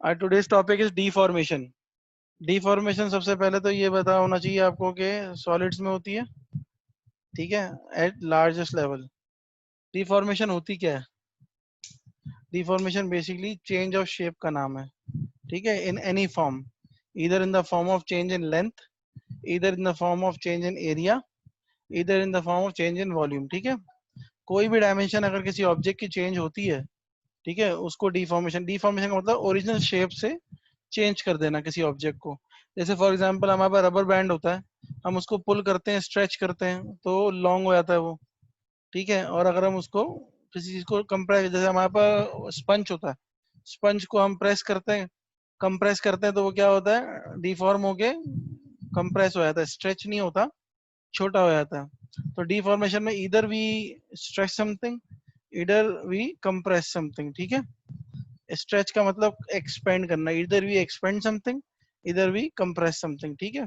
Our today's topic is deformation. Deformation सबसे पहले तो ये पता होना चाहिए आपको कि सॉलिड्स में होती है, ठीक है, एट लार्जेस्ट लेवल। डिफॉर्मेशन होती क्या है? Deformation basically change of shape का नाम है, ठीक है, इन एनी फॉर्म, इधर in the form of change in length, इधर in the form of change in area, इधर in the form of change in volume, ठीक है। कोई भी डायमेंशन अगर किसी ऑब्जेक्ट की चेंज होती है, ठीक है, उसको डिफॉर्मेशन, डिफॉर्मेशन का मतलब ओरिजिनल शेप से चेंज कर देना किसी ऑब्जेक्ट को। जैसे फॉर एग्जांपल हमारे पास रबर बैंड होता है, हम उसको पुल करते हैं, स्ट्रेच करते हैं तो लॉन्ग हो जाता है वो, ठीक है। और अगर हम उसको किसी चीज को कंप्रेस, जैसे हमारे पास स्पंज होता है, स्पंज को हम प्रेस करते हैं, कंप्रेस करते हैं तो वो क्या होता है, डिफॉर्म होके कंप्रेस हो जाता है, स्ट्रेच नहीं होता, छोटा हो जाता है। तो डिफॉर्मेशन में इधर वी स्ट्रेच समथिंग, इधर वी कंप्रेस समथिंग, ठीक है। स्ट्रेच का मतलब एक्सपेंड करना, इधर वी एक्सपेंड समथिंग, इधर वी कंप्रेस समथिंग, ठीक है।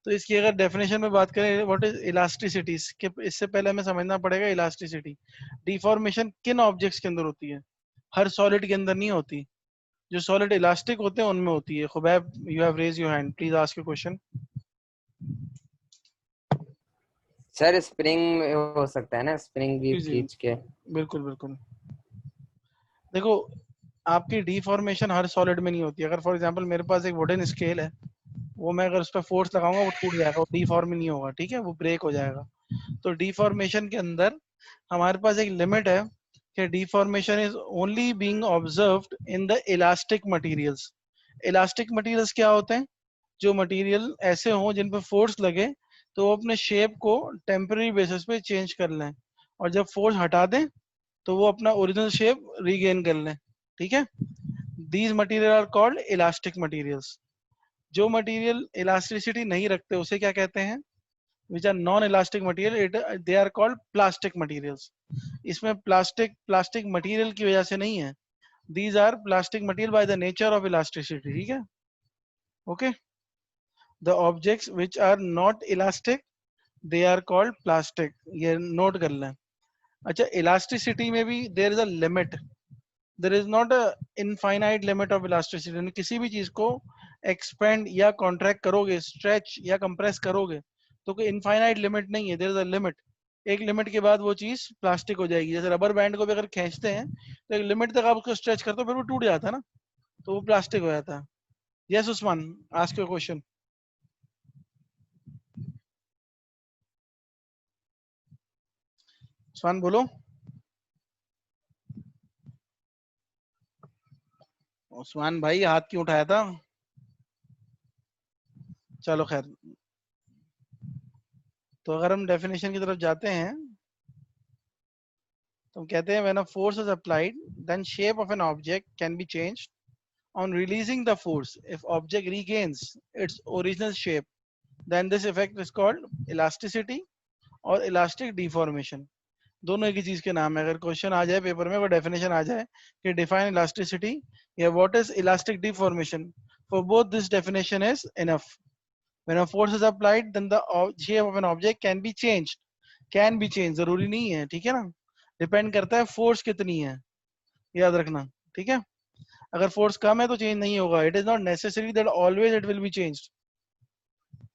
तो इसकी अगर डेफिनेशन में बात करें, व्हाट इज इलास्टिसिटी, इससे पहले हमें समझना पड़ेगा इलास्टिसिटी। डिफॉर्मेशन किन ऑब्जेक्ट्स के अंदर होती है? हर सॉलिड के अंदर नहीं होती। जो सॉलिड इलास्टिक होते हैं उनमें होती है। Khubaib, you have raise your hand, please ask your question. Sir spring में हो सकता है ना, स्प्रिंग भी जी जी, खींच के। बिल्कुल बिल्कुल। देखो, आपकी डिफॉर्मेशन हर सॉलिड में नहीं होती। अगर फॉर एग्जांपल मेरे पास एक वुडन स्केल है, वो मैं अगर उस पर फोर्स लगाऊंगा वो टूट जाएगा, वो डिफॉर्म नहीं होगा, ठीक है, वो ब्रेक हो जाएगा। तो डिफॉर्मेशन के अंदर हमारे पास एक लिमिट है कि deformation is only being observed in the elastic materials. Elastic materials क्या होते हैं? जो मटेरियल ऐसे हों जिन पर फोर्स लगे तो वो अपने शेप को टेम्पररी बेसिस पे चेंज कर लें, और जब फोर्स हटा दें तो वो अपना ओरिजिनल शेप रीगेन कर लें, ठीक है। These material are called elastic materials. जो मटेरियल इलास्टिसिटी नहीं रखते उसे क्या कहते हैं? Which are non elastic material, they are called plastic materials. इसमें प्लास्टिक प्लास्टिक मटेरियल की वजह से नहीं है, these are plastic material by the nature of elasticity, ठीक है, okay. The objects which are not elastic they are called plastic, ये note कर लें। अच्छा, इलास्टिसिटी में भी there is a limit, there is not a infinite limit of elasticity. किसी भी चीज को एक्सपेंड या कॉन्ट्रैक्ट करोगे, स्ट्रेच या कंप्रेस करोगे तो कोई इनफाइनाइट लिमिट नहीं है, देयर इज अ लिमिट। एक लिमिट के बाद वो चीज प्लास्टिक हो जाएगी। जैसे रबर बैंड को भी अगर खींचते हैं तो एक लिमिट तक आप उसको स्ट्रेच करते हो, फिर वो टूट जाता है ना, तो वो प्लास्टिक हो जाता है। Yes Usman, ask your question. Usman बोलो। उस्मान भाई हाथ क्यों उठाया था? चलो खैर, तो अगर हम डेफिनेशन की तरफ जाते हैं तो हम कहते हैं, when a force is applied then shape of an object can be changed on releasing the force. If object regains its original shape, then this effect is called elasticity or elastic deformation. दोनों एक ही चीज के नाम है। अगर question आ जाए paper में, वो डेफिनेशन आ जाए कि डिफाइन इलास्टिसिटी या what is elastic deformation, for both this definition is enough. When a force is applied then the shape of an object can be changed. Can be change जरूरी नहीं है, ठीक है ना, डिपेंड करता है फोर्स कितनी है, याद रखना, ठीक है। अगर फोर्स कम है तो चेंज नहीं होगा, it is not necessary that always it will be changed,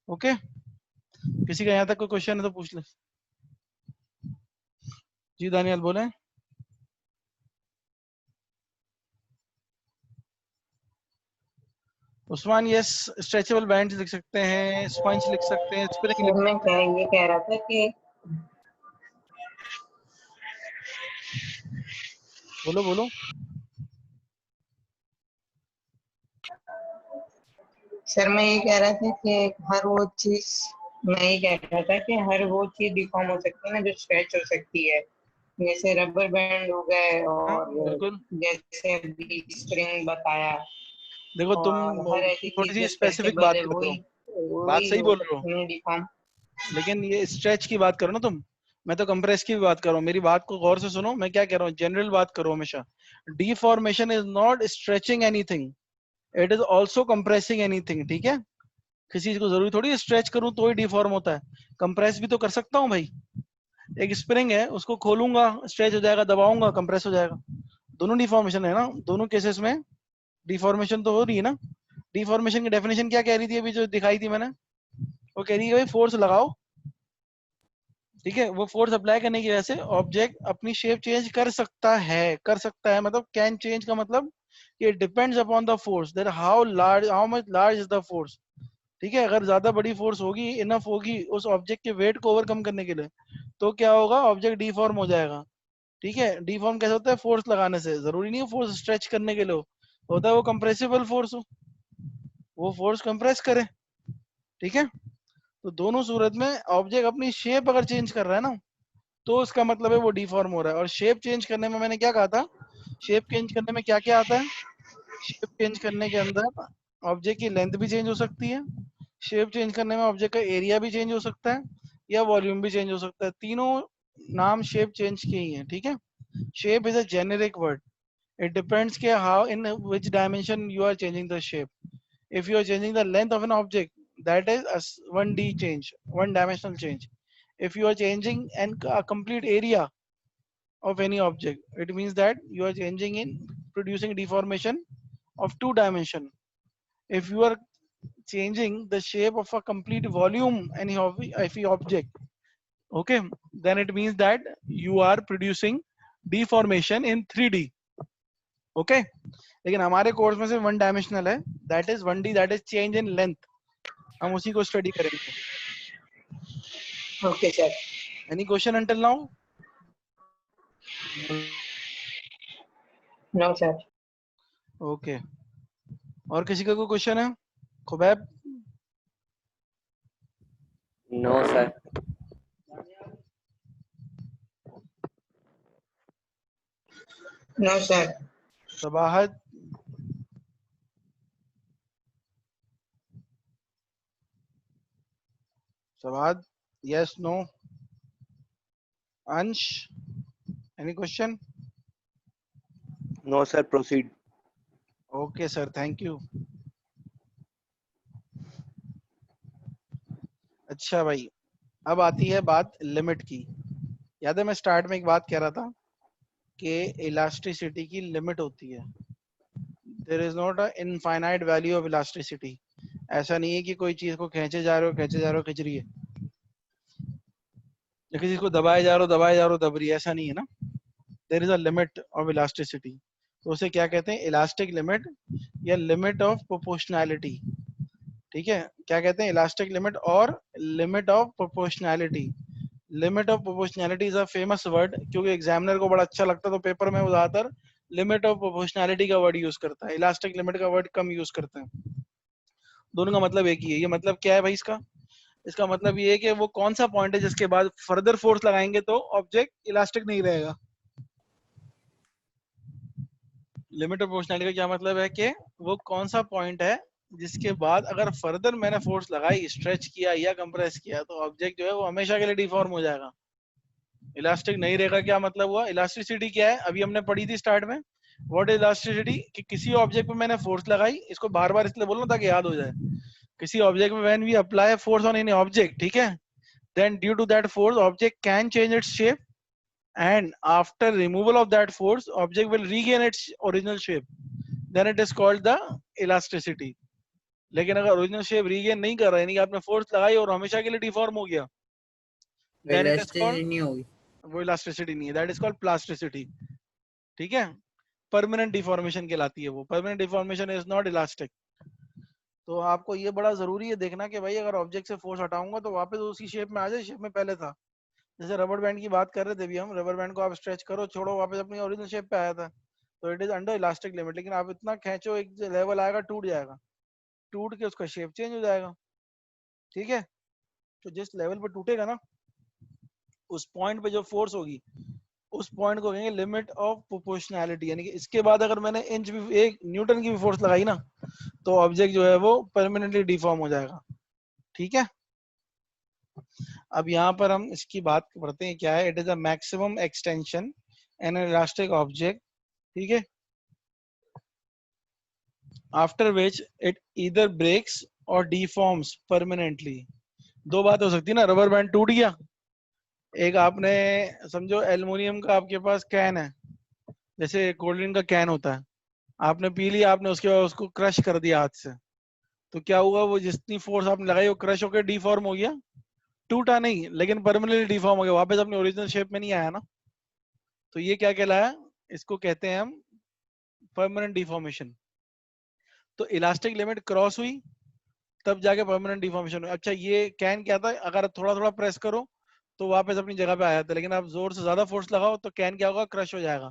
okay. किसी का यहाँ तक कोई क्वेश्चन है तो पूछ ले। जी दानियाल बोले। उस्मान, यस, स्ट्रेचेबल बैंड लिख सकते हैं, स्पंज लिख सकते हैं, स्प्रिंग लिख सर मैं सकते हैं। ये कह रहा था कि बोलो बोलो। सर मैं ये कह रहा था कि हर वो चीज मैं ये कह रहा था कि हर वो चीज डिफॉर्म हो सकती है ना जो स्ट्रेच हो सकती है, जैसे रबर बैंड हो गए हाँ और बिल्कुल। जैसे अभी स्प्रिंग बताया, देखो और हर तुम ऐसी थोड़ी चीज सी जो स्पेसिफिक स्ट्रेचेबल बात है कर रहे हो, वही बात वही सही हो बोल रहे हो, सकती है डिफॉर्म। लेकिन ये स्ट्रेच की बात करो ना तुम, मैं तो कंप्रेस की भी बात कर रहा हूँ। मेरी बात को गौर से सुनो, मैं क्या कह रहा हूँ, जनरल बात करो हमेशा। Deformation is not stretching anything, it is also compressing anything, ठीक है। किसी चीज को जरूरी थोड़ी स्ट्रेच करूं तो ही डिफॉर्म होता है, कंप्रेस भी तो कर सकता हूँ भाई। एक स्प्रिंग है, उसको खोलूंगा स्ट्रेच हो जाएगा, दबाऊंगा कंप्रेस हो जाएगा। दोनों डिफॉर्मेशन है ना, दोनों केसेस में डिफॉर्मेशन तो हो रही है ना। डिफॉर्मेशन की डेफिनेशन क्या कह रही थी अभी जो दिखाई थी मैंने, वो कह रही है भाई फोर्स लगाओ, ठीक है, वो फोर्स अप्लाई करने की वजह से ऑब्जेक्ट अपनी शेप चेंज कर सकता है मतलब कैन चेंज का मतलब ये depends upon the force, that how much large is the force, ठीक है। अगर ज्यादा बड़ी फोर्स होगी, इनफ होगी उस ऑब्जेक्ट के वेट को ओवरकम करने के लिए, तो क्या होगा, ऑब्जेक्ट डिफॉर्म हो जाएगा, ठीक है। डिफॉर्म कैसे होता है, फोर्स लगाने से, जरूरी नहीं है फोर्स स्ट्रेच करने के लिए होता है वो कंप्रेसिबल फोर्स हो, वो फोर्स कंप्रेस करे, ठीक है। तो दोनों सूरत में ऑब्जेक्ट अपनी शेप अगर चेंज कर रहा है ना, तो उसका मतलब है वो डिफॉर्म हो रहा है। और शेप चेंज करने में मैंने क्या कहा था, शेप चेंज करने में क्या क्या आता है, शेप चेंज करने के अंदर ऑब्जेक्ट की लेंथ भी चेंज हो सकती है, शेप चेंज करने में ऑब्जेक्ट का एरिया भी चेंज हो सकता है, या वॉल्यूम भी चेंज हो सकता है। तीनों नाम शेप चेंज के ही हैं, ठीक है। Shape is a generic word, it depends ke how in which dimension you are changing the shape. If you are changing the length of an object, that is a 1D change, one dimensional change. If you are changing a complete area of any object, it means that you are changing in producing deformation of 2 dimension. If you are changing the shape of a complete volume any of any object, okay, then it means that you are producing deformation in 3D, okay. लेकिन हमारे course में से 1 dimensional है, that is 1D, that is change in length, हम उसी को study करेंगे। Okay sir. Any question until now? No sir. Okay, और किसी का कोई क्वेश्चन है? Khubaib? No sir. No sir. Sabahat? Sabahat, yes no? Ansh, any question? No sir, proceed. Okay sir, thank you. अच्छा भाई, अब आती है बात लिमिट की। याद है मैं स्टार्ट में एक बात कह रहा था कि इलास्टिसिटी की लिमिट होती है, there is not a infinite value of elasticity. ऐसा नहीं है कि कोई चीज को खींचे जा रहे हो, खींचे जा रहे हो, खींच रही है, या किसी को दबाए जा रहे हो, दबाए जा रहे हो, दब रही है, ऐसा नहीं है ना। There is a limit of elasticity, तो उसे क्या कहते हैं, इलास्टिक लिमिट या लिमिट ऑफ प्रोपोर्शनैलिटी, ठीक है। क्या कहते हैं, इलास्टिक लिमिट और limit of proportionality. Limit of proportionality is a famous word, क्योंकि एग्जामिनर को बड़ा अच्छा लगता है, तो पेपर में वो ज्यादातर लिमिट ऑफ प्रोपोर्शनैलिटी का वर्ड यूज करता है, इलास्टिक लिमिट का वर्ड कम यूज करते हैं। दोनों का मतलब एक ही है। ये मतलब क्या है भाई इसका, इसका मतलब ये है कि वो कौन सा पॉइंट है जिसके बाद फर्दर फोर्स लगाएंगे तो ऑब्जेक्ट इलास्टिक नहीं रहेगा। लिमिट ऑफ प्रोपोर्शनैलिटी का क्या मतलब है कि वो कौन सा पॉइंट है जिसके बाद अगर फर्दर मैंने फोर्स लगाई, स्ट्रेच किया या कंप्रेस किया, तो ऑब्जेक्ट जो है वो हमेशा के लिए डिफॉर्म हो जाएगा, इलास्टिक नहीं रहेगा। क्या मतलब हुआ, इलास्टिसिटी क्या है, अभी हमने पढ़ी थी स्टार्ट में, व्हाट इज इलास्टिसिटी, कि किसी ऑब्जेक्ट पे मैंने फोर्स लगाई, इसको बार बार इसलिए बोल रहा हूं ताकि याद हो जाए, किसी ऑब्जेक्ट में when we apply force on any object, ठीक है, then due to that force object can change its shape, and after removal of that force object will regain its original shape, then it is called the elasticity. लेकिन अगर original shape regain नहीं कर रहा है, यानी कि आपने force लगाई और हमेशा के लिए डिफॉर्म हो गया, then it is called, नहीं होगी, वो इलास्टिसिटी नहीं है, that is called plasticity, ठीक है। परमानेंट डिफॉर्मेशन कहलाती है वो, permanent deformation is not elastic. तो आपको ये बड़ा जरूरी है देखना कि भाई अगर ऑब्जेक्ट से फोर्स हटाऊंगा तो वापस उसी शेप में आ जाए, शेप में पहले था। जैसे रबर बैंड की बात कर रहे थे अभी हम, रबर बैंड को आप स्ट्रेच करो, छोड़ो, वापस अपनी ओरिजिनल शेप पे आया था, तो it is under elastic limit. लेकिन आप इतना खींचो, एक लेवल आएगा टूट जाएगा, टूट के उसका शेप चेंज हो जाएगा, ठीक है। तो जिस लेवल पे टूटेगा ना, उस पॉइंट पे जो फोर्स होगी, उस पॉइंट को कहेंगे लिमिट ऑफ प्रोपोर्शनैलिटी। यानी कि इसके बाद अगर मैंने इंच भी, 1 न्यूटन की भी फोर्स लगाई ना, तो ऑब्जेक्ट जो है वो परमानेंटली डिफॉर्म हो जाएगा, ठीक है। अब यहाँ पर हम इसकी बात करते हैं, क्या है, it is a maximum extension in an elastic object, ठीक है, after which it either breaks और डिफॉर्म्स परमानेंटली। दो बात हो सकती है ना, रबर बैंड टूट गया, एक आपने समझो एल्युमिनियम का आपके पास कैन है, जैसे कोल्ड ड्रिंक का कैन होता है, आपने पी लिया, आपने उसके बाद उसको क्रश कर दिया हाथ से, तो क्या हुआ, वो जितनी फोर्स आपने लगाई वो क्रश होकर डिफॉर्म हो गया, टूटा नहीं लेकिन परमानेंटली डिफॉर्म हो गया, वापस अपने ओरिजिनल शेप में नहीं आया ना। तो ये क्या कहलाया, इसको कहते हैं हम परमानेंट डिफॉर्मेशन। तो इलास्टिक लिमिट क्रॉस हुई तब जाके परमानेंट डिफॉर्मेशन हुई। अच्छा ये कैन क्या था, अगर थोड़ा थोड़ा प्रेस करो तो वापस अपनी जगह पे आ जाता है, लेकिन आप जोर से ज्यादा फोर्स लगाओ तो कैन क्या होगा, क्रश हो जाएगा।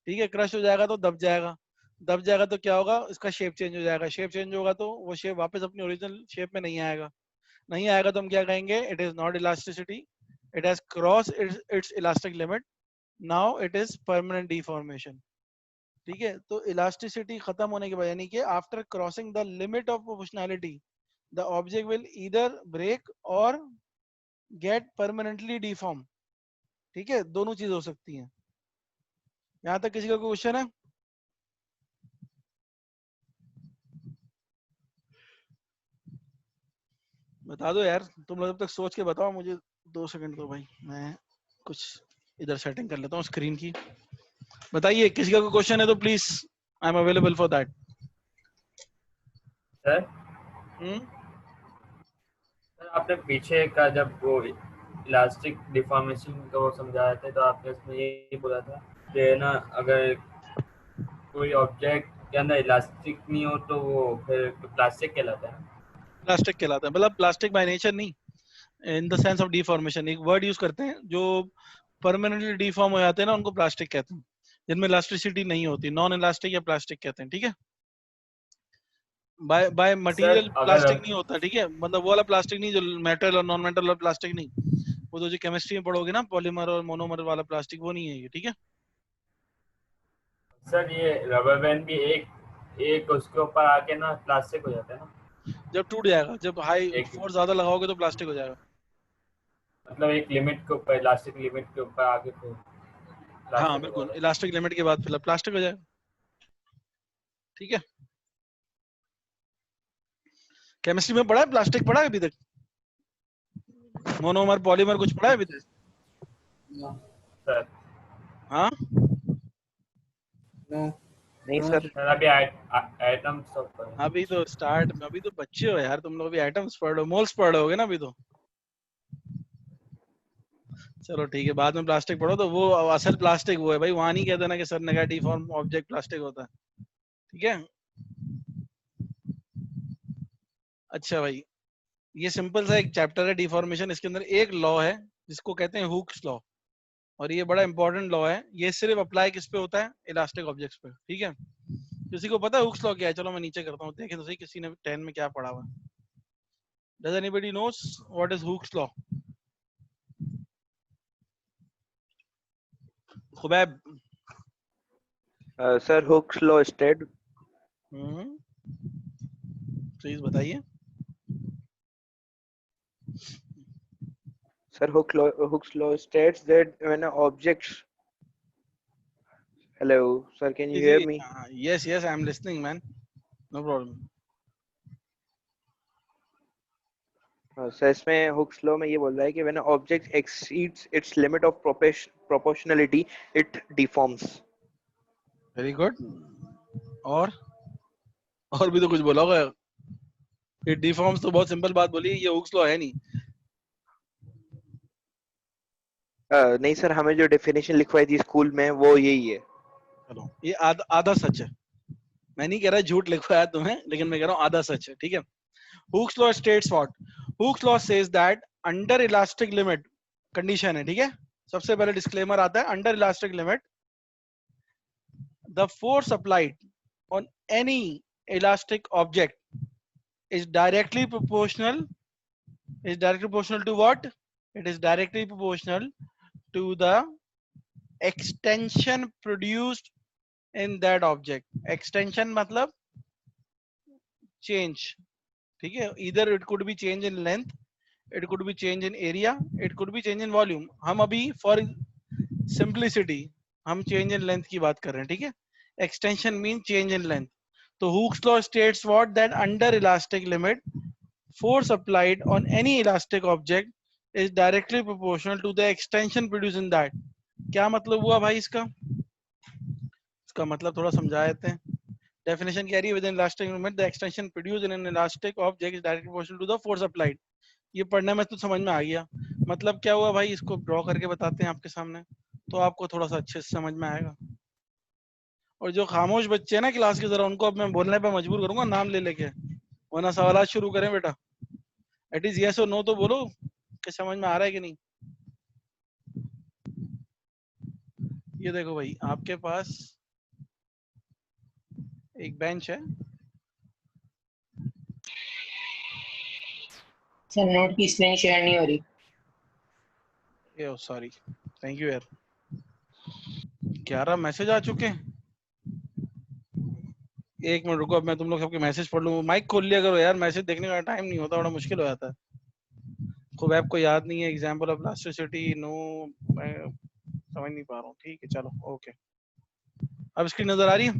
ठीक है, क्रश हो जाएगा तो दब जाएगा, दब जाएगा तो क्या होगा, इसका शेप चेंज हो जाएगा, शेप चेंज होगा तो वो शेप वापस अपनी ओरिजिनल शेप में नहीं आएगा, नहीं आएगा तो हम क्या कहेंगे, it is not elasticity, it has cross it's elastic limit, now it is permanent deformation. ठीक है, तो इलास्टिसिटी खत्म होने के बाद, यानी कि after crossing the limit of proportionality the object will either break और गेट परमानेंटली डिफॉर्म। ठीक है, दोनों चीज हो सकती हैं। यहाँ तक किसी का कोई क्वेश्चन है? बता दो यार, तुम लोग जब तक सोच के बताओ मुझे, 2 सेकंड दो भाई, मैं कुछ इधर सेटिंग कर लेता हूँ स्क्रीन की। बताइए, किसी का कोई क्वेश्चन है तो please, I am available for that. Sir sir आपने पीछे का जब वो इलास्टिक डिफॉर्मेशन का वो समझाया था, तो आपने इसमें ये बोला था कि ना अगर कोई ऑब्जेक्ट के अंदर इलास्टिक नहीं हो तो वो फिर प्लास्टिक कहलाता है। प्लास्टिक कहलाता है, मतलब प्लास्टिक बाय नेचर नहीं, in the sense of deformation. एक वर्ड यूज करते हैं, जो परमानेंटली डिफॉर्म हो जाते हैं ना उनको प्लास्टिक कहते हैं, जिनमें इलास्टिसिटी नहीं होती, नॉन इलास्टिक या प्लास्टिक कहते हैं। ठीक है, बाय बाय सर मटेरियल अगर प्लास्टिक नहीं होता। ठीक है, मतलब वो वाला प्लास्टिक नहीं जो मेटल और नॉन मेटल वाला प्लास्टिक नहीं, वो तो जो केमिस्ट्री में पढ़ोगे ना, पॉलीमर और मोनोमर वाला प्लास्टिक, वो नहीं है ये। ठीक है, सर ये रबर बैंड भी एक उसके ऊपर आके ना प्लास्टिक हो जाता है ना, जब टूट जाएगा, जब हाई एक फोर्स ज्यादा लगाओगे तो प्लास्टिक हो जाएगा। मतलब एक लिमिट के ऊपर, इलास्टिक लिमिट के ऊपर आके फिर हाँ प्लास्टिक हो बिल्कुल, जाता है। इलास्टिक लिमिट के बाद फिर प्लास्टिक हो जाएगा। ठीक है, केमिस्ट्री में पढ़ा है, प्लास्टिक पढ़ा है अभी तक, मोनोमर पॉलीमर कुछ पढ़ा है अभी तक? सर हाँ, नहीं सर। सर अभी एटम सब पर है। अभी तो स्टार्ट, अभी तो बच्चे हो यार तुम लोग, अभी एटम्स पढ़ रहे हो, मोल्स पढ़ रहे होगे ना अभी तो। चलो ठीक है, बाद में प्लास्टिक पढ़ो तो वो असल प्लास्टिक वो है भाई, वहां नहीं कहते ना कि सर ने कहा डिफॉर्म ऑब्जेक्ट प्लास्टिक होता है। ठीक है, अच्छा भाई, ये सिंपल सा एक चैप्टर है डिफॉर्मेशन, इसके अंदर एक लॉ है जिसको कहते हैं हुक्स लॉ, और ये बड़ा इंपॉर्टेंट लॉ है। ये सिर्फ अप्लाई किस पे होता है, इलास्टिक ऑब्जेक्ट्स पे। ठीक है, किसी को पता है हुक्स लॉ क्या है? चलो मैं नीचे करता हूँ, देखें तो सही किसी ने 10 में क्या पढ़ा हुआ है। Does anybody knows what is Hooke's law? Khubaib, sir Hooke's law state. Please बताइए। Sir, Hooke's law states that when an object. Hello, sir, can you hear me? Yes yes, I am listening man, no problem. Sir इसमें Hooke's law में ये बोल रहा है कि when an object exceeds its limit of proportionality, it deforms. Very good, और भी तो कुछ बोला होगा। इट डिफॉर्म्स तो बहुत सिंपल बात बोली, ये हुक्स लॉ है नहीं। नहीं सर, हमें जो डेफिनेशन लिखवाई थी स्कूल में वो यही है। चलो ये आधा सच है, मैं नहीं कह रहा झूठ लिखवाया तुम्हें, लेकिन मैं कह रहा हूँ आधा सच है। ठीक है, Hooke's law states what, Hooke's law says that under elastic limit, condition है। ठीक है, सबसे पहले डिस्क्लेमर आता है, under elastic limit the force applied on any elastic object is directly proportional to what? It is directly proportional to the extension produced in that object. Extension मतलब change. ठीक है, either it could be change in length, it could be change in area, it could be change in volume. हम अभी for simplicity हम change in length की बात कर रहे हैं। ठीक है, extension means change in length. तो Hooke's law states what, that under elastic limit force applied on any elastic object is directly proportional to the extension produced in that. क्या मतलब हुआ भाई इसका? इसका मतलब थोड़ा समझा देते हैं। डेफिनेशन क्या रही है? Within elastic movement the extension produced in an elastic object is directly proportional to the force applied. ये पढ़ने में तो समझ में आ गया। मतलब क्या हुआ भाई, इसको ड्रॉ करके बताते हैं आपके सामने, तो आपको थोड़ा सा अच्छे से समझ में आएगा। और जो खामोश बच्चे हैं ना क्लास के, जरा उनको अब मैं बोलने पे मजबूर करूंगा नाम ले लेके, वरना सवाल शुरू करें बेटा। एट इज यस और नो तो बोलो कि समझ में आ रहा है कि नहीं। ये देखो भाई, आपके पास एक बेंच है। सर नोट की स्क्रीन शेयर नहीं हो रही। ये सॉरी, थैंक यू यार। 11 मैसेज आ चुके हैं। एक मिनट रुको, अब मैं तुम लोग सबके मैसेज पढ़ लूँ। माइक खोल लिया करो यार, मैसेज देखने का टाइम नहीं होता, बड़ा मुश्किल हो जाता है। खूब आपको याद नहीं है एग्जाम्पल ऑफ प्लास्टिसिटी? नो, मैं समझ नहीं पा रहा हूँ। ठीक है चलो ओके। अब स्क्रीन नजर आ रही है?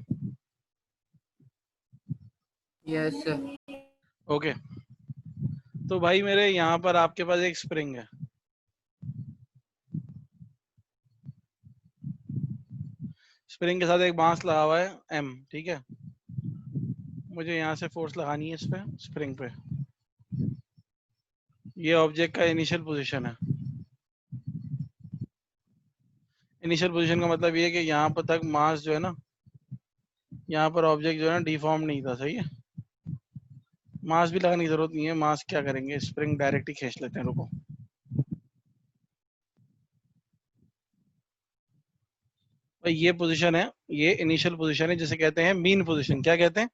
Yes sir. ओके, तो भाई मेरे यहाँ पर आपके पास एक स्प्रिंग है। स्प्रिंग के साथ एक बांस लगा हुआ है एम, ठीक है। मुझे यहाँ से फोर्स लगानी है इस पे, स्प्रिंग पे। ये ऑब्जेक्ट का इनिशियल पोजीशन है। इनिशियल पोजीशन का मतलब ये है कि यहाँ पर तक मास जो है ना, यहाँ पर ऑब्जेक्ट जो है ना डिफॉर्म नहीं था, सही है। मास भी लगाने की जरूरत नहीं है। मास क्या करेंगे, स्प्रिंग डायरेक्ट ही खींच लेते हैं। रुको, भाई ये पोजीशन है, ये इनिशियल पोजीशन है, जिसे कहते हैं मीन पोजीशन। क्या कहते हैं?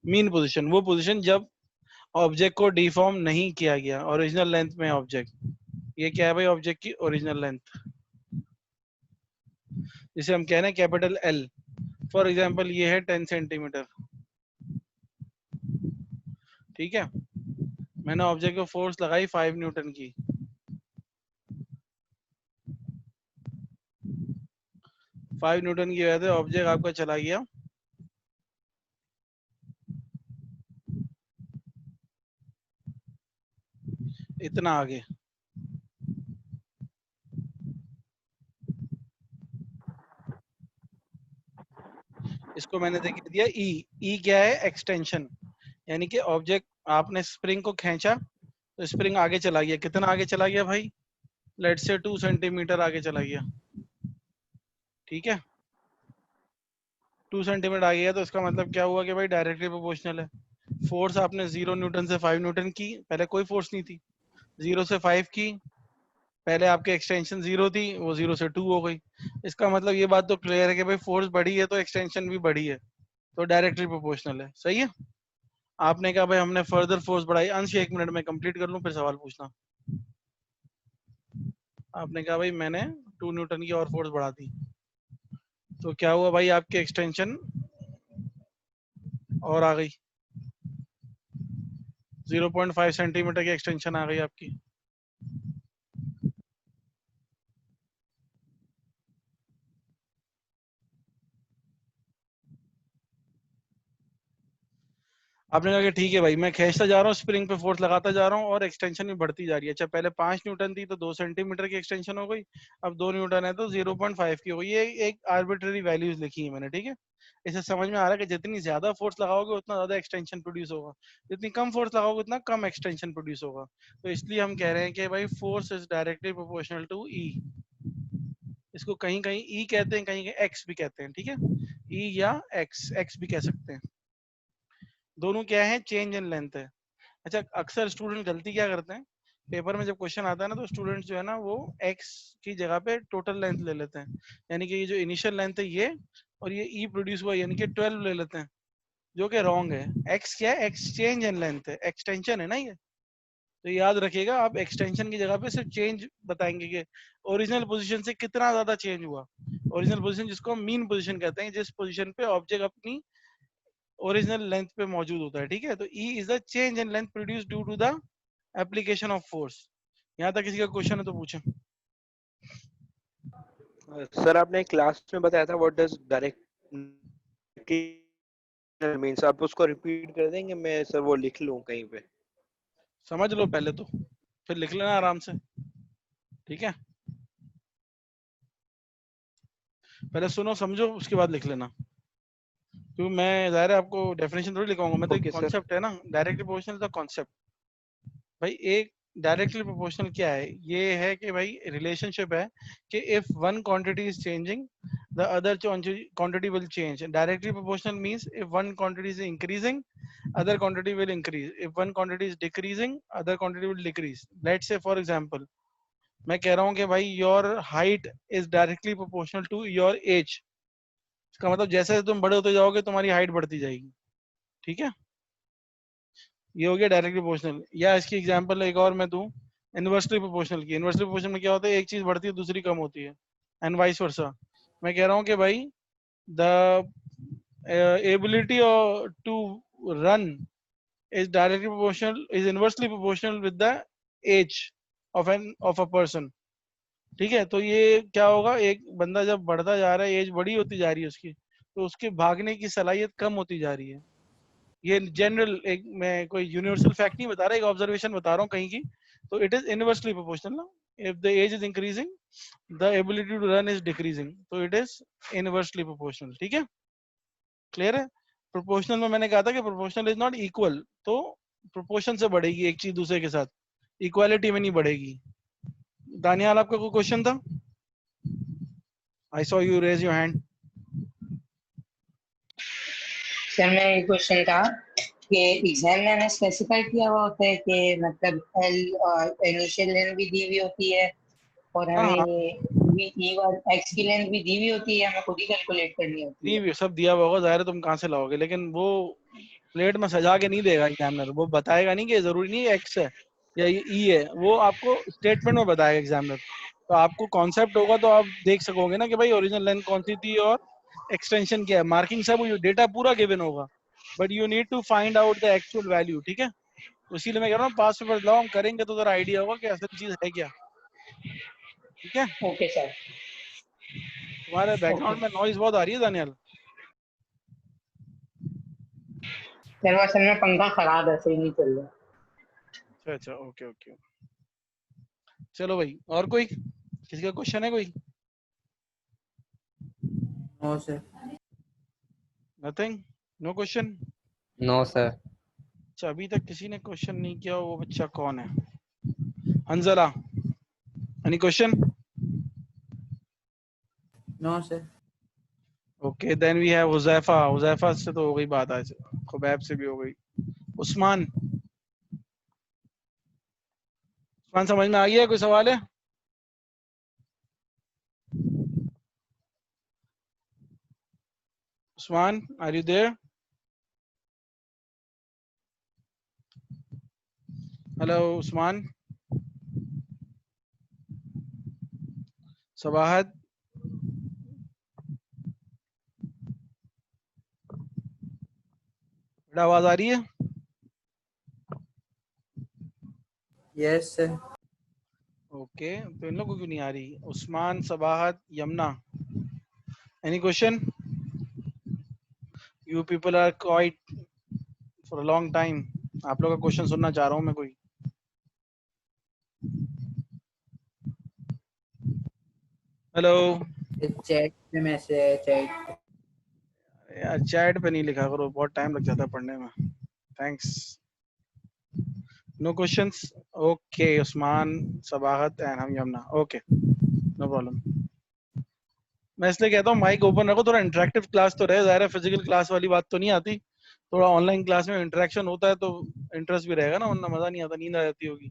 Mean position. वो पोजीशन जब ऑब्जेक्ट को डिफॉर्म नहीं किया गया, ओरिजिनल लेंथ में ऑब्जेक्ट। ये क्या है भाई? ऑब्जेक्ट की ओरिजिनल लेंथ, जिसे हम कह रहे हैं कैपिटल एल। फॉर एग्जाम्पल ये है 10 सेंटीमीटर, ठीक है। मैंने ऑब्जेक्ट को फोर्स लगाई 5 न्यूटन की। 5 न्यूटन की वजह से ऑब्जेक्ट आपका चला गया इतना आगे। इसको मैंने देख दिया ई। ई क्या है? एक्सटेंशन। यानी कि ऑब्जेक्ट, आपने स्प्रिंग को खींचा तो स्प्रिंग आगे चला गया। कितना आगे चला गया भाई? लेट से 2 सेंटीमीटर आगे चला गया, ठीक है। 2 सेंटीमीटर आगे गया तो इसका मतलब क्या हुआ कि भाई डायरेक्टली प्रोपोर्शनल है। फोर्स आपने 0 न्यूटन से 5 न्यूटन की, पहले कोई फोर्स नहीं थी। 0 से 5 की, पहले आपके एक्सटेंशन 0 थी, वो 0 से 2 हो गई। इसका मतलब ये बात तो क्लियर है कि भाई फोर्स बढ़ी है तो एक्सटेंशन भी बढ़ी है, तो डायरेक्टली प्रोपोर्शनल है, सही है। आपने कहा भाई हमने फर्दर फोर्स बढ़ाई। अंश 1 मिनट में कंप्लीट कर लूं फिर सवाल पूछना। आपने कहा भाई मैंने 2 न्यूटन की और फोर्स बढ़ा दी, तो क्या हुआ भाई? आपकी एक्सटेंशन और आ गई, 0.5 सेंटीमीटर की एक्सटेंशन आ गई आपकी। आपने कहा कि ठीक है भाई, मैं खींचता जा रहा हूँ, स्प्रिंग पे फोर्स लगाता जा रहा हूँ और एक्सटेंशन भी बढ़ती जा रही है। अच्छा, पहले 5 न्यूटन थी तो 2 सेंटीमीटर की एक्सटेंशन हो गई, अब 2 न्यूटन है तो 0.5 की हो गई। ये एक आर्बिट्ररी वैल्यूज लिखी है मैंने, ठीक है। इससे समझ में आ रहा है कि जितनी ज्यादा फोर्स लगाओगे उतना ज्यादा एक्सटेंशन प्रोड्यूस होगा, जितनी कम फोर्स लगाओगे उतना कम एक्सटेंशन प्रोड्यूस होगा। तो इसलिए हम कह रहे हैं कि भाई force is directly proportional to E. इसको कहीं कहीं ई कहते हैं, कहीं कहीं एक्स भी कहते हैं, ठीक है। ई या एक्स, एक्स भी कह सकते हैं। दोनों क्या है? चेंज इन लेंथ है। अच्छा, अक्सर स्टूडेंट गलती क्या करते हैं, पेपर में जब क्वेश्चन आता है ना तो स्टूडेंट्स जो है ना वो x की जगह पे टोटल लेंथ ले लेते हैं। यानी कि ये जो इनिशियल लेंथ है ये, और ये e प्रोड्यूस हुआ यानी कि 12 ले लेते हैं, जो कि रॉन्ग है। x क्या है? एक्सचेंज इन लेंथ है, एक्सटेंशन है ना ये। तो याद रखिएगा, आप एक्सटेंशन की जगह पे सिर्फ चेंज बताएंगे कि ओरिजिनल पोजीशन से कितना ज्यादा चेंज हुआ। ओरिजिनल पोजीशन जिसको हम मीन पोजीशन कहते हैं, जिस पोजीशन पे ऑब्जेक्ट अपनी ओरिजिनल लेंथ पे मौजूद होता है, ठीक है। तो E is the change in length produce due to the application of force. यहाँ तक किसी का क्वेश्चन है तो पूछें। सर आपने क्लास में बताया था व्हाट डज डायरेक्ट मींस, आप उसको रिपीट कर देंगे? मैं सर वो लिख लूं कहीं पे। समझ लो पहले तो, फिर लिख लेना आराम से, ठीक है। पहले सुनो समझो, उसके बाद लिख लेना। क्यों मैं ज़ाहिर है आपको डेफिनेशन थोड़ी लिखाऊंगा, मैं तो एक Okay, sir. कॉन्सेप्ट है ना, डायरेक्टली प्रोपोर्शनल का कॉन्सेप्ट। भाई एक डायरेक्टली प्रोपोर्शनल क्या है? ये है कि भाई रिलेशनशिप है कि if one quantity is changing the other quantity will change. Directly proportional means if one quantity is increasing, other quantity will increase. If one quantity is decreasing, other quantity will decrease. Let's say for example, मैं कह रहा हूँ कि भाई your height is directly proportional to your age. इसका मतलब जैसे तुम बड़े होते जाओगे तुम्हारी हाइट बढ़ती जाएगी, ठीक है? ये हो गया डायरेक्टली प्रोपोर्शनल। या इसकी एग्जांपल एक और मैं दूं, इनवर्सली प्रोपोर्शनल की। इनवर्सली प्रोपोर्शनल में क्या होता है? एक चीज बढ़ती है दूसरी कम होती है, एंड वाइस वर्सा। मैं कह रहा हूँ कि भाई the ability to run is directly proportional, is inversely proportional with the age of a person. ठीक है? तो ये क्या होगा, एक बंदा जब बढ़ता जा रहा है, एज बड़ी होती जा रही है उसकी, तो उसके भागने की सलाहियत कम होती जा रही है। ये जनरल, एक मैं कोई यूनिवर्सल फैक्ट नहीं बता रहा, एक ऑब्जर्वेशन बता रहा हूँ कहीं की। तो इट इज इनवर्सली प्रोपोर्शनल ना, if the age is increasing the ability to run is decreasing, तो इट इज इनवर्सली प्रोपोर्शनल। ठीक है, क्लियर है? प्रोपोर्शनल में मैंने कहा था कि प्रोपोर्शनल इज नॉट इक्वल, तो प्रोपोर्शन से बढ़ेगी एक चीज दूसरे के साथ, इक्वालिटी में नहीं बढ़ेगी। दानियाल आपका कोई क्वेश्चन था? I saw you raise your hand. Sir मेरा एक क्वेश्चन था कि एग्जाम में हमें स्पेसिफाई किया हुआ होता है कि मतलब एल इनिशियल लेंथ भी दी हुई होती है और हमें ई और एक्स की लेंथ भी दी हुई होती है, हमें खुद ही कैलकुलेट करनी होती है। नहीं, सब दिया हुआ होगा, ज़ाहिर है तुम कहाँ से लाओगे, लेकिन वो प्लेट में सजा के नहीं देगा एग्जामिनर, वो बताएगा नहीं कि जरूरी नहीं एक्स है या ई है, वो आपको स्टेटमेंट में बताएगा एग्जामिनर। तो आपको कॉन्सेप्ट होगा तो आप देख सकोगे ना कि भाई ओरिजिनल लेंथ कौन सी थी और एक्सटेंशन क्या है, मार्किंग सब डेटा पूरा गिवन होगा, but you need to find out the actual value. ठीक है, तो इसीलिए मैं कह रहा हूँ पास पेपर लाओ, हम करेंगे तो जरा आइडिया होगा कि असल चीज है क्या। ठीक है, ओके सर। तुम्हारे बैकग्राउंड में नॉइज बहुत आ रही है दानियाल। सर असल में पंखा खराब है, सही नहीं चल रहा। अच्छा अच्छा, ओके ओके, चलो भाई, और कोई किसी का क्वेश्चन है? कोई? No sir. Nothing, no question. No sir. अच्छा, अभी तक किसी ने क्वेश्चन नहीं किया, वो बच्चा कौन है? Hanzala, any question? No sir. Okay, then we have Huzaifa. Huzaifa से तो हो गई बात आज, खुबैब से भी हो गई। उस्मान, उस्मान समझ में आ गया? कोई सवाल है? Usman, are you there? Hello Usman, Sabahat, बेटा आवाज आ रही है? Yes sir. ओके, तो इन लोगों को क्यों नहीं आ रही? Usman, Sabahat, Yamuna, any question? You people are quite for a long time, आप लोग का क्वेश्चन सुनना चाह रहा हूँ मैं। कोई? हेलो चैट में मैसेज है, चैट। यार, चैट पे नहीं लिखा करो, बहुत टाइम लग जाता है पढ़ने में। Thanks. No questions? Okay Usman, Sabahat and हम यमुना, ओके, नो प्रॉब्लम। मैं इसलिए कहता हूँ माइक ओपन रखो, थोड़ा इंटरेक्टिव क्लास तो रहे, ज़ाहिर है फिजिकल क्लास वाली बात तो नहीं आती, थोड़ा ऑनलाइन क्लास में इंटरेक्शन होता है तो इंटरेस्ट भी रहेगा ना, वरना मजा नहीं आता, नींद आ जाती होगी।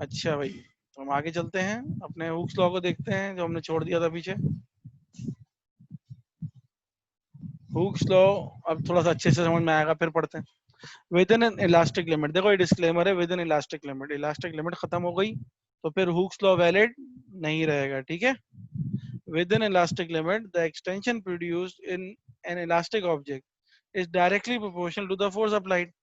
अच्छा भाई, तो हम आगे चलते हैं, अपने हुक्स लॉ को देखते हैं जो हमने छोड़ दिया था पीछे। हुक्स लॉ अब थोड़ा सा अच्छे से समझ में आएगा, फिर पढ़ते हैं। विद इन इलास्टिक लिमिट, देखो ये डिस्क्लेमर है, within elastic limit, elastic limit खत्म हो गई तो फिर हुक्स लॉ वैलिड नहीं रहेगा। ठीक है, within elastic limit the extension produced in an elastic object is directly proportional to the force applied.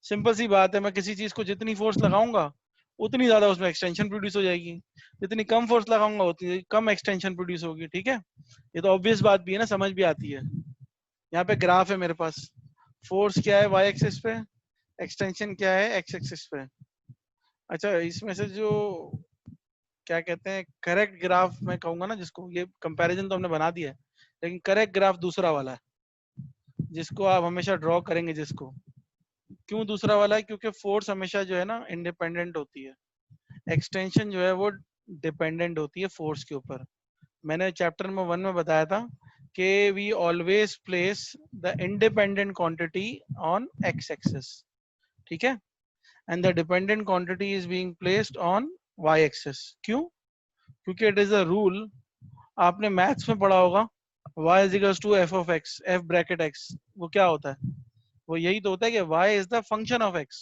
Simple सी बात है, मैं किसी चीज को जितनी फोर्स लगाऊंगा उतनी ज्यादा उसमें एक्सटेंशन प्रोड्यूस हो जाएगी, जितनी कम फोर्स लगाऊंगा उतनी कम एक्सटेंशन प्रोड्यूस होगी। ठीक है, ये तो ऑब्वियस बात भी है ना, समझ भी आती है। यहाँ पे ग्राफ है मेरे पास, फोर्स क्या है वाई एक्सिस पे, एक्सटेंशन क्या है एक्स एक्सिस पे। अच्छा, इसमें से जो क्या कहते हैं करेक्ट ग्राफ मैं कहूंगा ना जिसको, ये कंपैरिजन तो हमने बना दिया है, लेकिन करेक्ट ग्राफ दूसरा वाला है, जिसको आप हमेशा ड्रॉ करेंगे। जिसको क्यों दूसरा वाला है? क्योंकि फोर्स हमेशा जो है ना इंडिपेंडेंट होती है, एक्सटेंशन जो है वो डिपेंडेंट होती है फोर्स के ऊपर। मैंने चैप्टर नंबर 1 में बताया था कि we always place the independent quantity on X axis, ठीक है, and the dependent quantity is being placed on Y axis. क्यों? क्योंकि इट इज अ रूल, आपने मैथ्स में पढ़ा होगा, y is equals to f of x, f bracket x, वो क्या होता है? वो यही तो होता है कि y is the function of x,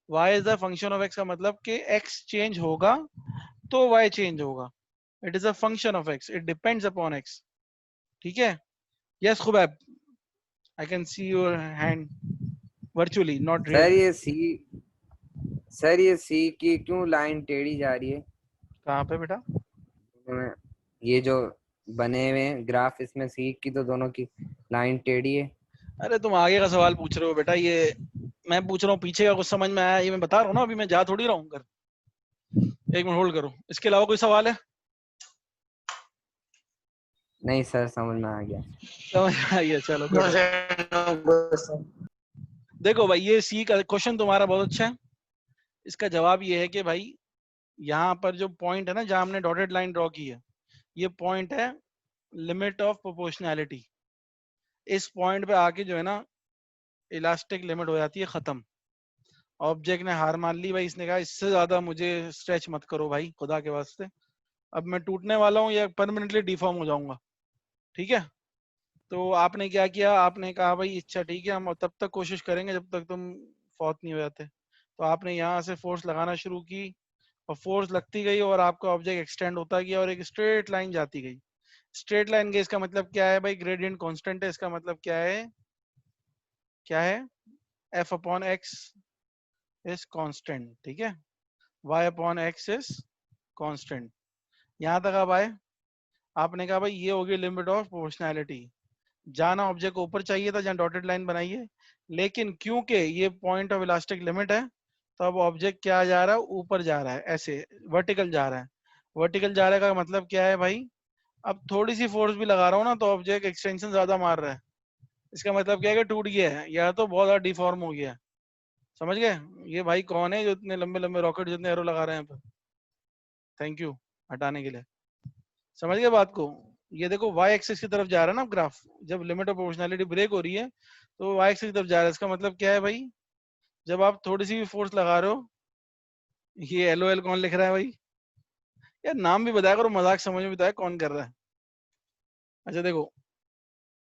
y is the function of x का मतलब कि x चेंज होगा तो y चेंज होगा, it is a function of x, it depends upon x, ठीक है? Yes Khubaib, I can see your hand virtually, not sir really. ये सी की क्यों लाइन टेढ़ी जा रही है? कहाँ पे बेटा? ये जो बने हुए ग्राफ, इसमें सी की तो दोनों की लाइन टेढ़ी है। अरे तुम आगे का सवाल पूछ रहे हो बेटा, ये मैं पूछ रहा हूँ पीछे का कुछ समझ में आया? ये मैं बता रहा हूँ ना, अभी मैं जा थोड़ी रहा हूँ घर। एक मिनट होल्ड करो, इसके अलावा कोई सवाल है? नहीं सर, समझ में आ गया। समझ में आ गया, चलो नो good. सर, नो बस सर। देखो भाई, ये सी का क्वेश्चन तुम्हारा बहुत अच्छा है। इसका जवाब ये है कि भाई यहाँ पर जो पॉइंट है ना, जहाँ हमने डॉटेड लाइन ड्रॉ की है, ये पॉइंट है लिमिट ऑफ प्रोपोर्शनैलिटी। इस पॉइंट पे आके जो है ना इलास्टिक लिमिट हो जाती है खत्म। ऑब्जेक्ट ने हार मान ली भाई, इसने कहा इससे ज्यादा मुझे स्ट्रेच मत करो भाई खुदा के वास्ते, अब मैं टूटने वाला हूँ या परमानेंटली डिफॉर्म हो जाऊंगा, ठीक है? तो आपने क्या किया? आपने कहा भाई अच्छा ठीक है, हम तब तक कोशिश करेंगे जब तक तुम फौत नहीं हो जाते। तो आपने यहाँ से फोर्स लगाना शुरू की और फोर्स लगती गई और आपका ऑब्जेक्ट एक्सटेंड होता गया और एक स्ट्रेट लाइन जाती गई। स्ट्रेट लाइन के इसका मतलब क्या है भाई? ग्रेडियंट कांस्टेंट है, इसका मतलब क्या है? क्या है? f upon x is constant, ठीक है, y upon x is constant. यहाँ तक आप आए। आपने कहा भाई ये होगी लिमिट ऑफ प्रोपोर्शनैलिटी, जाना ऑब्जेक्ट को ऊपर चाहिए था जहाँ डॉटेड लाइन बनाइए, लेकिन क्योंकि ये पॉइंट ऑफ इलास्टिक लिमिट है तो अब ऑब्जेक्ट क्या जा रहा है? ऊपर जा रहा है, ऐसे वर्टिकल जा रहा है। वर्टिकल जा रहा है का मतलब क्या है भाई? अब थोड़ी सी फोर्स भी लगा रहा हूँ ना तो ऑब्जेक्ट एक्सटेंशन ज्यादा मार रहा है, इसका मतलब क्या है कि टूट गया है या तो बहुत ज्यादा डिफॉर्म हो गया है। समझ गए? ये भाई कौन है जो इतने लंबे लंबे रॉकेट जितने एरो लगा रहे हैं यहाँ पे? थैंक यू हटाने के लिए। समझ गए बात को? ये देखो y एक्सिस की तरफ जा रहा है ना ग्राफ, जब लिमिट ऑफ प्रोपोर्शनैलिटी ब्रेक हो रही है तो y एक्सिस की तरफ जा रहा है। इसका मतलब क्या है भाई? जब आप थोड़ी सी भी फोर्स लगा रहे हो, ये LOL कौन लिख रहा है भाई? यार नाम भी बताया करो, मजाक समझ में बताया कौन कर रहा है। अच्छा देखो,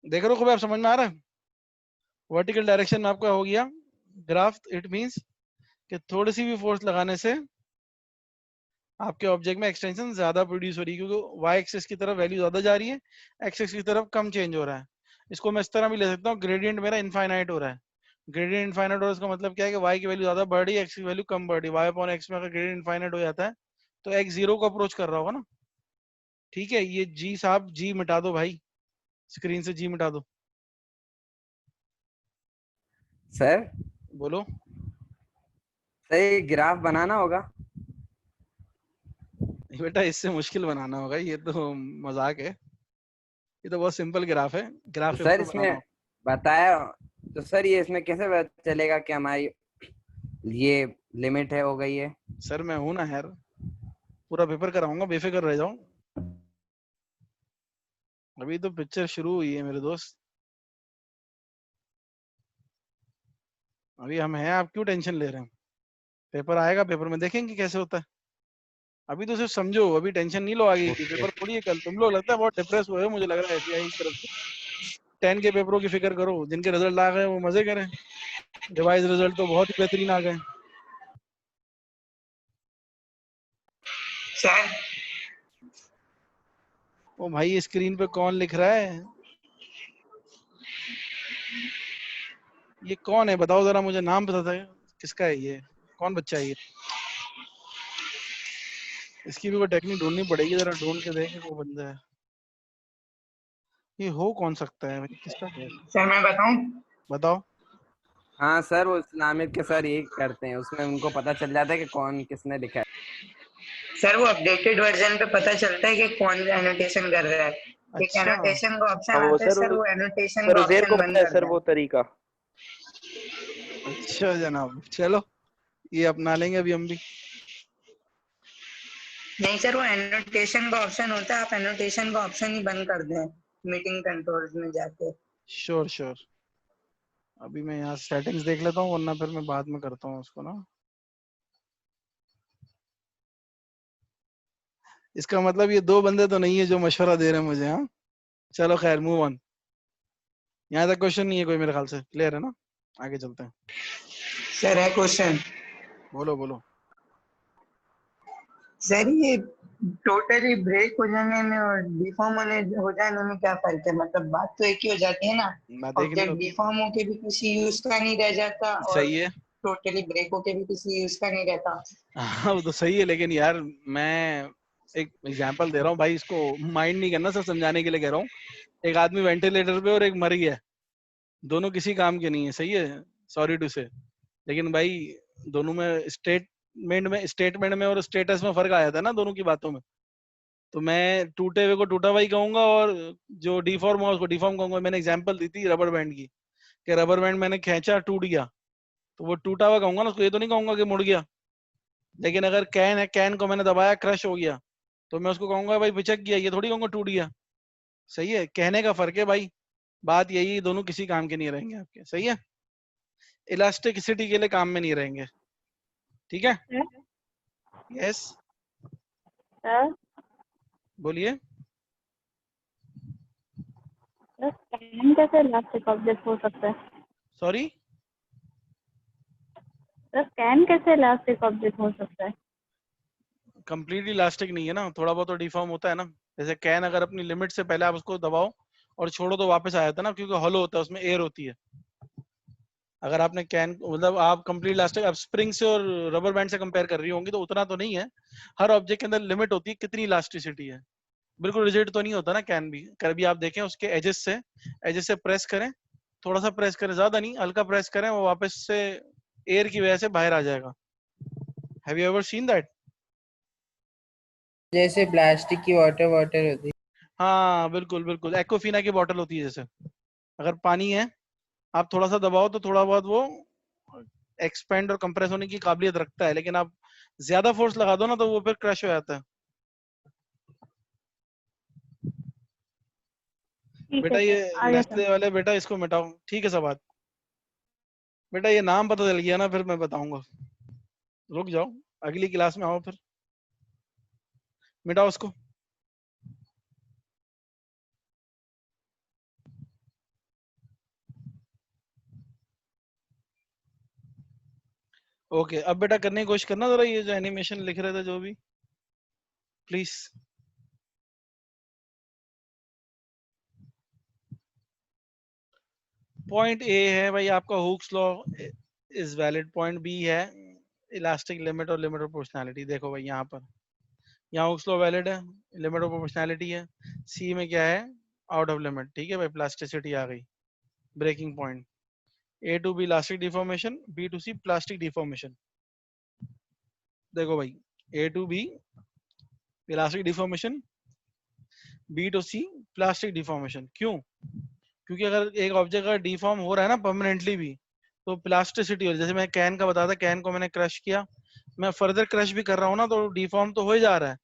देख रहे हो आप, समझ में आ रहा है? वर्टिकल डायरेक्शन में आपका हो गया ग्राफ, इट मींस कि थोड़ी सी भी फोर्स लगाने से आपके ऑब्जेक्ट में एक्सटेंशन ज्यादा प्रोड्यूस हो रही है, क्योंकि y एक्सिस की तरफ वैल्यू ज्यादा जा रही है, x एक्सिस की तरफ कम चेंज हो रहा है। इसको मैं इस तरह भी ले सकता हूँ, ग्रेडियंट मेरा इनफाइनाइट हो रहा है। ग्रेडियंट इनफाइनाइट हो रहा है, इसका मतलब क्या है कि y की वैल्यू ज्यादा बढ़ रही है, x की वैल्यू कम बढ़ रही है। y अपॉन x में अगर ग्रेडियंट इनफाइनाइट हो जाता है तो x 0 को अप्रोच कर रहा होगा ना, ठीक है? ये g साहब, g मिटा दो भाई, स्क्रीन से g मिटा दो। सर बोलो। ये ग्राफ बनाना होगा? बेटा इससे मुश्किल बनाना होगा, ये तो मजाक है, ये तो बहुत सिंपल ग्राफ है। ग्राफ तो सर पेपर बनाना इसमें बताया, तो सर ये इसमें कैसे पता चलेगा कि हमारी ये लिमिट है, हो गई है? सर मैं हूं ना यार, पूरा पेपर कराऊंगा, बेफिक्र रह जाओ। अभी तो पिक्चर शुरू हुई है मेरे दोस्त, अभी हम हैं, आप क्यों टेंशन ले रहे हैं? पेपर आएगा, पेपर में देखेंगे कैसे होता है। अभी तो सिर्फ समझो, अभी टेंशन नहीं लो आगे की, पेपर थोड़ी है कल। तुम लोग लगता है बहुत डिप्रेस हुए हो, मुझे लग रहा है SBI की तरफ से। 10 के पेपरों की फिक्र करो, जिनके रिजल्ट आ गए वो मजे करें, रिवाइज रिजल्ट तो बहुत ही बेहतरीन आ गए। सर ओ भाई स्क्रीन पे कौन लिख रहा है? ये कौन है बताओ जरा, मुझे नाम पता था किसका है ये, कौन बच्चा है ये? इसकी भी कोई टेक्निक ढूंढनी पड़ेगी, जरा ढूंढ के देखें वो बंदा है। ये हो कौन सकता है भाई, किसका है? सर मैं बताऊं? बताओ। हाँ सर, वो इस्लामिक के सर यही करते हैं, उसमें उनको पता चल जाता है कि कौन किसने लिखा है। सर वो अपडेटेड वर्जन पे पता चलता है कि कौन एनोटेशन कर रहा है। एक अच्छा एनोटेशन का ऑप्शन हाँ वो आता है सर सर, वो एनोटेशन सर का उज़ैर को ऑप्शन बंद पता है कर सर दें। वो तरीका। अच्छा जनाब, चलो ये अपना लेंगे अभी हम भी। नहीं सर, वो एनोटेशन का ऑप्शन होता है, आप एनोटेशन का ऑप्शन ही बंद कर दें मीटिंग कंट्रोल्स में जाके। श्योर श्योर, अभी मैं यहाँ सेटिंग्स देख लेता हूँ, वरना फिर मैं बाद में करता हूँ उसको ना। इसका मतलब ये दो बंदे तो नहीं है जो मशवरा दे रहे हैं मुझे। हाँ चलो खैर, मूव ऑन। यहाँ तक क्वेश्चन नहीं है कोई, मेरे ख्याल से क्लियर है ना, आगे चलते हैं। सर है क्वेश्चन। बोलो बोलो। सर ये टोटली ब्रेक हो जाने में और डिफॉर्म होने हो जाने में क्या फर्क है? मतलब बात तो एक ही हो जाती है ना, बात देख नहीं ऑब्जेक्ट होती। डिफॉर्म होके भी किसी यूज का नहीं रह जाता और सही है। टोटली ब्रेक होके भी किसी यूज का नहीं रहता। हाँ वो तो सही है, लेकिन यार मैं एक एग्जांपल दे रहा हूँ भाई, इसको माइंड नहीं करना, सब समझाने के लिए कह रहा हूँ। एक आदमी वेंटिलेटर पे और एक मर गया, दोनों किसी काम के नहीं है, सही है, सॉरी टू से। लेकिन भाई दोनों में स्टेटमेंट में और स्टेटस में फर्क आया था ना दोनों की बातों में। तो मैं टूटे हुए को टूटा हुआ ही कहूंगा, और जो डिफॉर्म हुआ उसको डिफॉर्म कहूंगा। मैंने एग्जांपल दी थी रबर बैंड की, कि रबर बैंड मैंने खींचा टूट गया, तो वो टूटा हुआ कहूंगा ना उसको, ये तो नहीं कहूंगा कि मुड़ गया। लेकिन अगर कैन है, कैन को मैंने दबाया क्रश हो गया, तो मैं उसको कहूंगा भाई पिचक गया, ये थोड़ी कहूंगा टूट गया। सही है, कहने का फर्क है भाई। बात यही, दोनों किसी काम के नहीं रहेंगे आपके, सही है, इलास्टिसिटी के लिए काम में नहीं रहेंगे। ठीक है, यस सर बोलिए। स्कैन कैसे इलास्टिक ऑब्जेक्ट हो सकता है? सॉरी, सर स्कैन कैसे इलास्टिक ऑब्जेक्ट हो सकता है? कंप्लीटली इलास्टिक नहीं है ना, थोड़ा बहुत तो डिफॉर्म होता है ना। जैसे कैन अगर अपनी लिमिट से पहले आप उसको दबाओ और छोड़ो तो वापस आ जाता है ना, क्योंकि हॉलो होता है, उसमें एयर होती है। अगर आपने कैन मतलब आप कंप्लीट इलास्टिक, आप स्प्रिंग से और रबर बैंड से कंपेयर कर रही होंगी तो उतना तो नहीं है। हर ऑब्जेक्ट के अंदर लिमिट होती है कितनी इलास्टिसिटी है। बिल्कुल रिजिड तो नहीं होता ना कैन भी। कभी आप देखें उसके एजेस से प्रेस करें, थोड़ा सा प्रेस करें, ज्यादा नहीं, हल्का प्रेस करें, वो वापस से एयर की वजह से बाहर आ जाएगा। Have you ever seen that? जैसे प्लास्टिक की वाटर वाटर होती है। हाँ बिल्कुल बिल्कुल, एक्वाफिना की बोतल होती है जैसे। अगर पानी है, आप थोड़ा सा दबाओ तो थोड़ा बहुत वो एक्सपेंड और कंप्रेस होने की काबिलियत रखता है, लेकिन आप ज्यादा फोर्स लगा दो ना तो वो फिर क्रश हो जाता है। ठीक बेटा है ये सर, आगे नेस्ले वाले, बेटा इसको मिटाओ, ठीक है सब बात। बेटा ये नाम पता चल गया ना, फिर मैं बताऊंगा, रुक जाओ, अगली क्लास में आओ फिर, मिटाओ उसको। ओके, अब बेटा करने की कोशिश करना जरा, ये जो एनिमेशन लिख रहे थे जो भी, प्लीज। पॉइंट ए है भाई आपका, Hooke's law is valid. Point B है इलास्टिक लिमिट और लिमिट ऑफ प्रोपोर्शनैलिटी। देखो भाई यहाँ पर, यहाँ हुक्स लॉ वैलिड है, लिमिट ऑफ प्रोपोर्शनैलिटी है। सी में क्या है, आउट ऑफ लिमिट। ठीक है भाई, प्लास्टिसिटी आ गई, breaking point. A to B elastic deformation, B to C plastic deformation. देखो भाई, A to B elastic deformation, B to C plastic deformation. क्यों? क्योंकि अगर एक ऑब्जेक्ट अगर डिफॉर्म हो रहा है ना परमानेंटली भी, तो प्लास्टिसिटी हो रही है। जैसे मैं कैन का बताया था, कैन को मैंने क्रश किया, मैं फर्दर क्रश भी कर रहा हूँ ना, तो डिफॉर्म तो हो ही जा रहा है,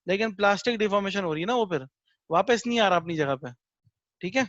लेकिन प्लास्टिक डिफॉर्मेशन हो रही है ना, वो फिर वापस नहीं आ रहा अपनी जगह पे। ठीक है,